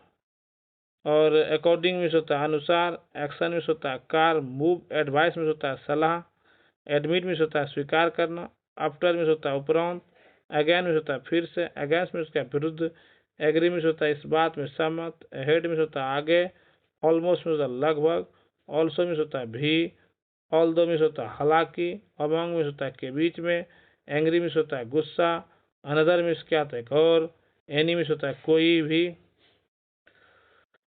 और अकॉर्डिंग मीन्स होता है अनुसार, एक्शन मीन्स होता है कार्य, मूव, एडवाइस मीन्स होता है सलाह, एडमिट मीन्स होता है स्वीकार करना, आफ्टर मीन्स होता है उपरांत, अगेन मीन्स होता है फिर से, अगेंस्ट मीन्स क्या विरुद्ध, एग्री मीन्स होता है इस बात में सहमत, हेड मीन्स होता है आगे, ऑलमोस्ट मीन्स होता है लगभग, ऑल्सो मीन्स होता है भी, ऑल दो मीन्स होता है हालांकि, अमंग मीन्स होता है के बीच में, एंग्री मीन्स होता है गुस्सा, अनदर मीन्स क्या होता है एक और, एनी मीन्स होता है कोई भी,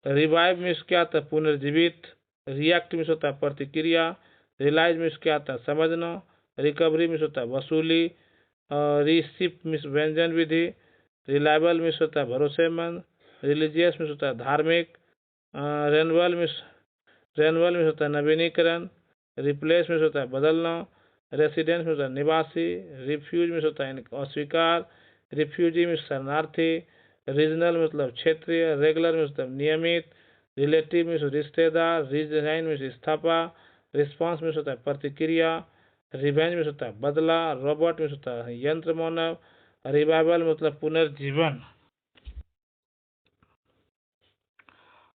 रिवाइव मीन्स क्या होता है पुनर्जीवित, रिएक्ट मीन्स होता है प्रतिक्रिया, रियलाइज मीन्स क्या होता है समझना, रिकवरी मीन्स होता है वसूली, रिसिप्ट मीन्स व्यंजन विधि, रिलायबल मीन्स होता है भरोसेमंद, रिलीजियस मीन्स होता है धार्मिक, रेनुअल मीन्स होता है नवीनीकरण, रिप्लेस मीन्स होता है बदलना, रेसिडेंस मीन्स होता है निवासी, रिफ्यूज मीन्स होता है अस्वीकार, रिफ्यूजी मीन्स शरणार्थी, रीजनल मतलब क्षेत्रीय, रेगुलर मीन्स मतलब नियमित, रिलेटिव मीन्स रिश्तेदार, रिजाइन मीन्स इस्तीफा, रिस्पॉन्स मीन्स होता है प्रतिक्रिया, रिवेंज मीन्स होता है बदला, रोबोट मीन्स होता है यंत्र मानव, रिवाइवल मतलब पुनर्जीवन,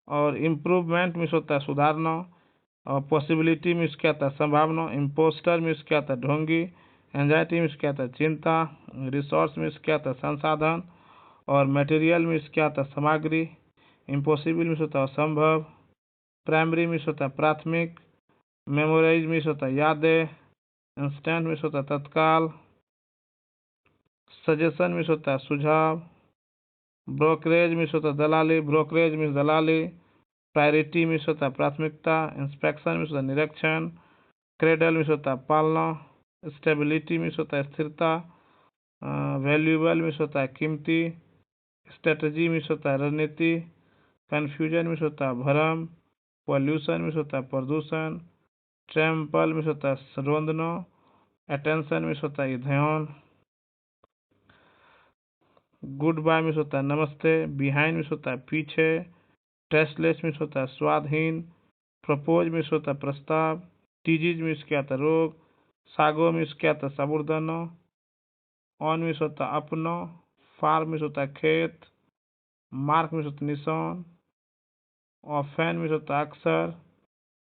और इम्प्रूवमेंट मीन्स होता है सुधारना, और पॉसिबिलिटी मीन्स क्या होता है संभावना, इम्पोस्टर मीन्स क्या होता है ढोंगी, एंजाइटी मीन्स क्या होता है चिंता, रिसोर्स मीन्स क्या होता है संसाधन, और मटेरियल मीन्स क्या होता है सामग्री, इम्पॉसिबल मीन्स होता है असंभव, प्राइमरी मीन्स होता है प्राथमिक, मेमोराइज मीन्स होता है यादें, इंस्टेंट मीन्स होता है तत्काल, सजेशन मीन्स होता है सुझाव, ब्रोकरेज मीन्स होता है दलाली, ब्रोकरेज मीन्स दलाली, प्रायोरिटी मीन्स होता है प्राथमिकता, इंस्पेक्शन मीन्स होता है निरीक्षण, क्रेडल मीन्स होता है पालना, स्टेबिलिटी मीन्स होता है स्थिरता, वैल्यूएबल मीन्स होता है कीमती, स्ट्रेटजी मीन्स होता है रणनीति, कन्फ्यूजन मीन्स होता है भ्रम, पॉल्यूशन मीन्स होता है प्रदूषण, ट्रैम्पल मीन्स होता है रोंदना, अटेंशन मीन्स होता है ध्यान, गुड बाय मीन्स होता है नमस्ते, बिहाइंड मीन्स होता है पीछे, टेस्टलेस मीन्स होता है स्वादहीन, प्रपोज मीन्स होता है प्रस्ताव, टीजीज मीन्स क्या होता है रोग, सागो मीन्स क्या होता है साबुरदाना, ऑन मीन्स होता है अपना, फार्म मीन्स होता है खेत, मार्क मीन्स होता है निशान, ऑफेन मीन्स होता है अक्सर,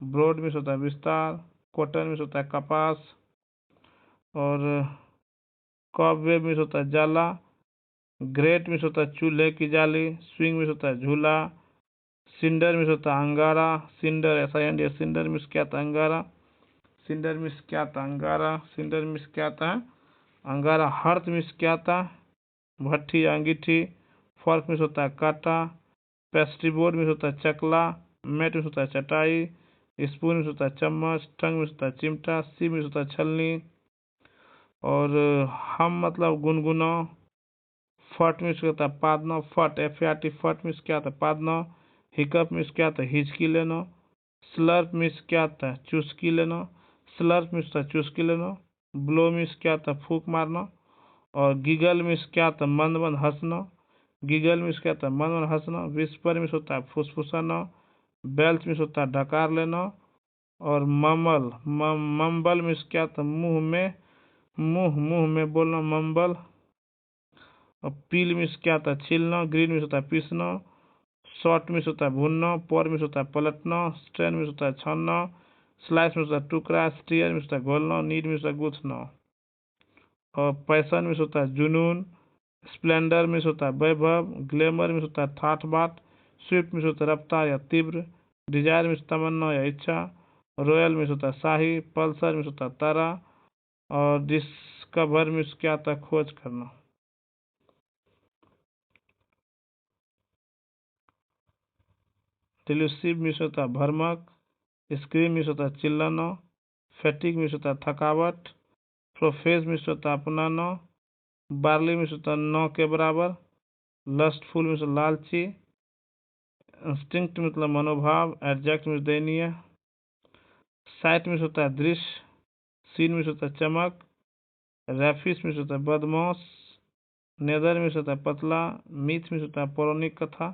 ब्रॉड मीन्स होता है विस्तार, कॉटन मीन्स होता है कपास, और कॉबवेब मीन्स होता है जाला, ग्रेट मीन्स होता है चूल्हे की जाली, स्विंग मीन्स होता है झूला, सिंडर मीन्स होता है अंगारा, सिंडर सिंडर मीन्स क्या था अंगारा, सिंडर मीन्स क्या था अंगारा, सिंडर मीन्स क्या था अंगारा, हर्थ मीन्स क्या था भट्ठी अंगीठी, फॉर्क मीन्स होता है काटा, पेस्ट्री बोर्ड मीन्स होता है चकला, मैट मीन्स होता है चटाई, स्पून मीन्स होता है चम्मच, टंग मीन्स होता है चिमटा, सी मीन्स होता है छलनी, और हम मतलब गुनगुना, फट मीन्स क्या होता है पादना, फट FAT फट मीन्स क्या होता है पादना, हिकअप मीन्स क्या होता है हिचकी लेना, स्लर्प मीन्स क्या होता है चुस्की लेना, स्लर्प मीन्स होता है चुस्की लेना, ब्लो मीन्स क्या होता है फूंक मारना, और गिगल मीन्स क्या होता है मंद मंद हंसना, गीगल मीन्स क्या होता है मन मन हंसना, विस्पर मीन्स होता है फुसफुसाना, बेल्च मीन्स होता है डकार लेना, और मम्बल मीन्स क्या होता है मुंह में बोलना मम्बल। और पील मीन्स क्या होता है छीलना, ग्रीन मीन्स होता है पीसना, शॉर्ट मीन्स होता है भूनना, पोर मीन्स होता है पलटना, स्ट्रेन मीन्स होता है छानना, स्लाइस मीन्स होता है टुकड़ा, स्टीयर मीन्स होता है घोलना, नीड मीन्स होता है गूंथना। और पैशन मीन्स होता है जुनून, स्प्लेंडर मीन्स होता है वैभव, ग्लैमर मीन्स होता है ठाठ बाट, स्विफ्ट मीन्स होता है रफ्तार या तीव्र, डिजायर मीन्स तमन्ना या इच्छा, रॉयल मीन्स होता है शाही, पल्सर मीन्स होता है तारा, और डिस्कवर मीन्स क्या होता है खोज करना। डिल्यूसिव मीन्स होता है भ्रमक, स्क्रीम मीन्स होता है चिल्लाना, फैटिक मीन्स होता है थकावट, प्रोफेज मीन्स होता है अपनाना, बार्ली मीन्स होता है नौ के बराबर, लस्टफुल मीन्स लालची, इंस्टिंक्ट मतलब मनोभाव, एडजेक्ट मीन्स दयनीय, साइट मीन्स होता है दृश्य, सीन मीन्स होता है चमक, रैफिस मीन्स होता है बदमाश, नेदर मीन्स होता है पतला, मिथ मीन्स होता है पौराणिक कथा,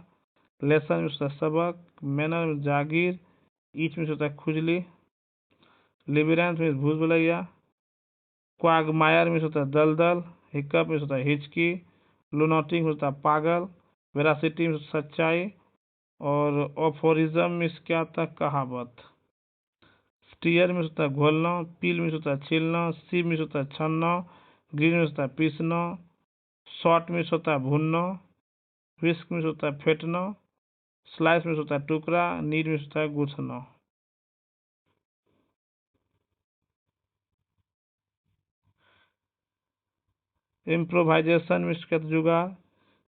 लेसन मीन्स होता है सबक, मैनर मीन्स जागीर, ईच मीन्स होता है खुजली, लिबिरेंस मीन्स भूल भुलैया, क्वागमायर मीन्स होता है दलदल, हिकअप मीन्स होता है हिचकी, लुनाटिक मीन्स होता है पागल, वेरासिटी मीन्स सच्चाई, और ऑफोरिज्म मीन्स क्या होता है कहावत। स्टीयर मीन्स होता है घोलना, पील मीन्स होता है छीलना, सीव मीन्स होता है छानना, ग्रीन मीन्स होता है पीसना, शॉर्ट मीन्स होता है भूनना, विस्क मीन्स होता है फेंटना, स्लाइस मीन्स होता है टुकड़ा, नीड मीन्स होता है गूंथना। इम्प्रोवाइजेशन मीन्स क्या था जुगाड़,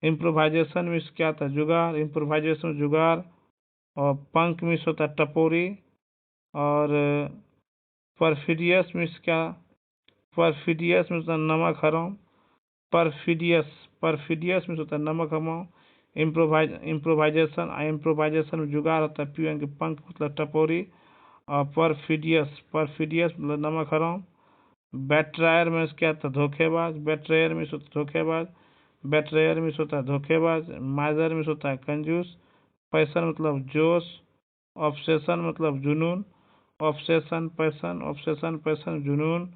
इम्प्रोवाइजेशन मीन्स क्या था जुगाड़, इम्प्रोवाइजेशन जुगाड़। और पंक मीन्स होता है टपोरी, और परफिडियस मीन्स क्या, परफिडियस मीन्स होता है नमक हराम, परफिडियस परफिडियस मीन्स होता है नमक हराम। इम्प्रोवाइजेशन में जुगाड़ होता है पीएन के पंख मतलब टपोरी, और परफिडियस परफिडियस मतलब नमक हराम। बेट्रायर मीन्स क्या था धोखेबाज, बेट्रायर मीन्स होता है धोखेबाज, बेट्रायर मीन्स होता है धोखेबाज। माइजर मीन्स होता है कंजूस, पैसन मतलब जोश, ऑब्सेशन मतलब जुनून, ऑब्सेशन पैसन जुनून।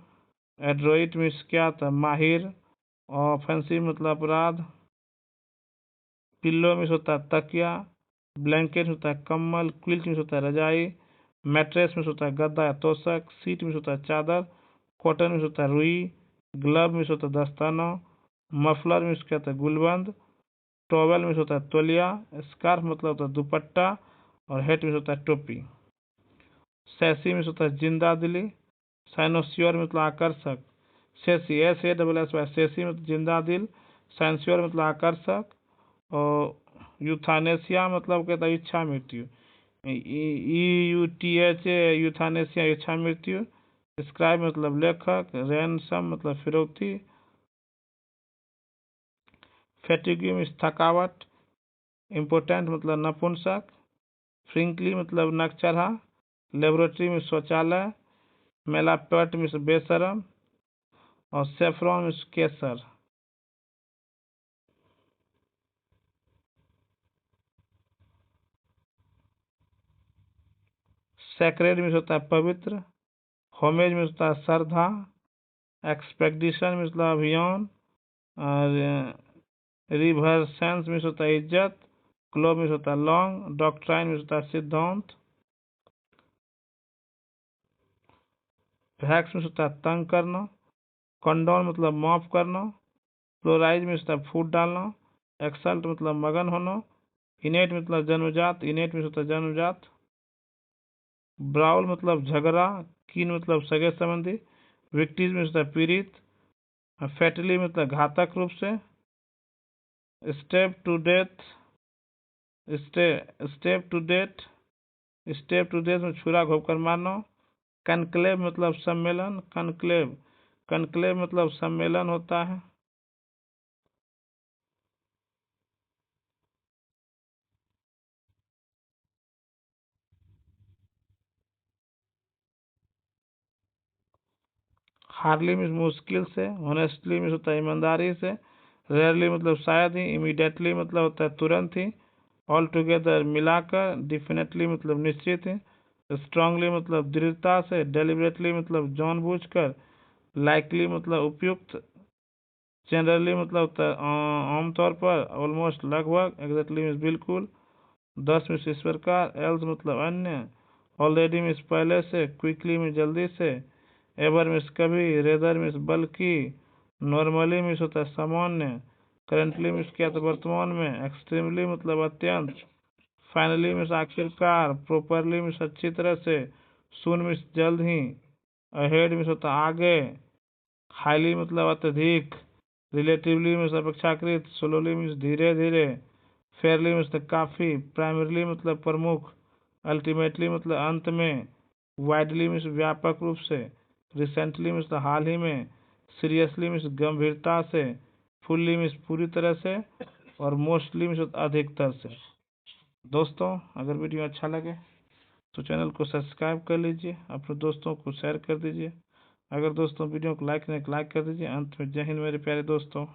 एड्रोइट मीन्स क्या था माहिर, ऑफेंसिव मतलब अपराध। पिल्लो मीन्स होता है तकिया, ब्लैंकेट होता है कम्बल, क्विल्ट मीन्स होता है रजाई, मैट्रेस मीन्स होता है गद्दा या तोशक, सीट मीन्स होता है चादर, कॉटन मीन्स होता है रुई, ग्लव मीन्स होता है दस्ताना, मफलर मीन्स क्या होता है गुलबंद, टॉवेल मीन्स होता है तौलिया, स्कार्फ मतलब होता है दुपट्टा, और हेट मीन्स होता है टोपी। सैसी मीन्स होता है जिंदा दिली, साइनोस्योर मतलब आकर्षक, सेसी SASS सेसी मतलब जिंदा दिल, साइंस्योर मतलब आकर्षक, और यूथानेसिया मतलब कहता है इच्छा मृत्यु, EUTHA यूथानेसिया इच्छा मृत्यु। स्क्राइब मतलब लेखक, रैनसम मतलब फिरौती, फैटिग्यू मीन्स थकावट, इम्पोर्टेंट मतलब नपुंसक, फ्रिंकली मतलब नकचढ़ा, लेबोरेटरी में शौचालय, मेलापर्ट मीन्स बेशरम, और सेफ्रॉन मीन्स केसर। सैक्रेड मीन्स होता है पवित्र, होमेज मीन्स होता है श्रद्धा, एक्सपेक्टेशन मीन्स मतलब अभियान, और रिवर्सेंस मीन्स होता है इज्जत, क्लोब मीन्स होता है लॉन्ग, डॉक्ट्राइन मीन्स होता है सिद्धांत, वैक्स मीन्स होता है तंग करना, कंडोन मतलब माफ करना, फ्लोराइज मीन्स होता है फूट डालना, एक्सल्ट मतलब मगन होना, इनेट मतलब जन्मजात, इनेट मीन्स होता है जन्मजात, ब्राउल मतलब झगड़ा, कीन मतलब सगे संबंधी, विक्टिज मीन्स होता है पीड़ित, फैटली मतलब घातक रूप से, step to death step to death step to death में छुरा घोंप कर मारना, कनक्लेव मतलब सम्मेलन, कनक्लेव मतलब सम्मेलन होता है। हार्डली मीन्स मुश्किल से, ऑनेस्टली मीन्स होता है ईमानदारी से, रेयरली मतलब शायद ही, इमीडिएटली मतलब होता है तुरंत ही, ऑल टुगेदर मिलाकर, डेफिनेटली मतलब निश्चित ही, स्ट्रांगली मतलब दृढ़ता से, डेलिबरेटली मतलब जानबूझकर, लाइकली मतलब उपयुक्त, जनरली मतलब होता है आमतौर पर, ऑलमोस्ट लगभग, एग्जैक्टली मीन्स बिल्कुल, 10 मीन्स इस प्रकार, एल्स मतलब अन्य, ऑलरेडी मीन्स पहले से, क्विकली मीन्स जल्दी से, एवर मीन्स कभी, रेदर मीन्स बल्कि, नॉर्मली मीन्स होता है सामान्य, करेंटली मीन्स क्या तो वर्तमान में, एक्सट्रीमली मतलब अत्यंत, फाइनली मीन्स आखिरकार, प्रॉपरली मीन्स अच्छी तरह से, सून मीन्स जल्द ही, अहेड मीन्स होता है आगे, हाईली मतलब अत्यधिक, रिलेटिवली मीन्स अपेक्षाकृत, स्लोली मीन्स धीरे धीरे, फेयरली मतलब काफ़ी, प्राइमरीली मतलब प्रमुख, अल्टीमेटली मतलब अंत में, वाइडली मतलब व्यापक रूप से, रिसेंटली मतलब हाल ही में, सीरियसली मतलब गंभीरता से, फुल्ली मतलब पूरी तरह से, और मोस्टली मतलब अधिकतर से। दोस्तों अगर वीडियो अच्छा लगे तो चैनल को सब्सक्राइब कर लीजिए, अपने दोस्तों को शेयर कर दीजिए। अगर दोस्तों वीडियो को लाइक नहीं लाइक कर दीजिए। अंत में जय हिंद मेरे प्यारे दोस्तों।